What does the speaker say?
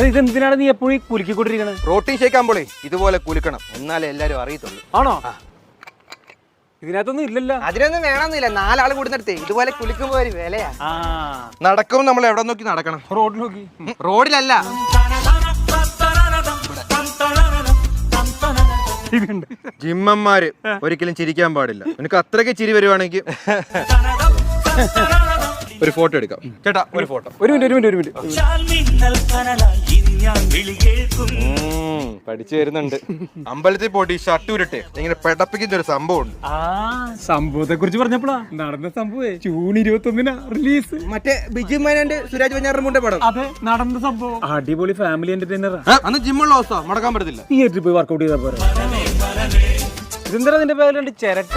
ഇതെന്തിനാണ് നീ എപ്പോഴും കുലുക്കിക്കൊണ്ടിരിക്കണത്? Protein shake ആകുമ്പോഴേ ഇതുപോലെ കുലുക്കണം, എന്നാലേ എല്ലാരും അറിയത്തുള്ളൂ. ആണോ? ഇതിനകത്തൊന്നും ഇല്ലല്ലോ. അതിനൊന്നും വേണമെന്നില്ല, 4 ആള് കൂടുന്നിടത്തേ ഇതുപോലെ കുലുക്കുമ്പോ ഒരു വിലയാ. നടക്കും നമ്മൾ എവിടെ നോക്കി നടക്കണം? റോഡിൽ നോക്കി. റോഡിലല്ല. ജിമ്മന്മാര് ഒരിക്കലും ചിരിക്കാൻ പാടില്ല. നിനക്ക് അത്രയ്ക്ക് ചിരി വരുവാണെങ്കിൽ ഒരു ഫോട്ടോ എടുക്കാം. ചേട്ടാ ഒരു ഫോട്ടോ. ഒരു മിനിറ്റ്. പഠിച്ചു വരുന്നുണ്ട്. അമ്പലത്തിൽ പോയിട്ട് ഈ ഷർട്ട് ഉരുട്ടെ ഇങ്ങനെ പെടപ്പിക്കുന്ന ഒരു സംഭവം ഉണ്ട്. സംഭവത്തെ കുറിച്ച് പറഞ്ഞപ്പോഴാ നടന്ന സംഭവേ. June 21 release. മറ്റേ ബിജു മേനോന്റെ സുരാജ് വെഞ്ഞാറിന്റെ പടം. അതെ, നടന്ന സംഭവം. അടിപൊളി ഫാമിലി എന്റർടൈനറാ. അന്ന് ജിമ്മുള്ള അവസ്ഥ മടക്കാൻ പറ്റത്തില്ല. തിയേറ്ററിൽ പോയി വർക്കൗട്ട് ചെയ്താൽ പോരാ. ഇതെന്താ നിന്റെ പേരുണ്ട് ചിരട്ട?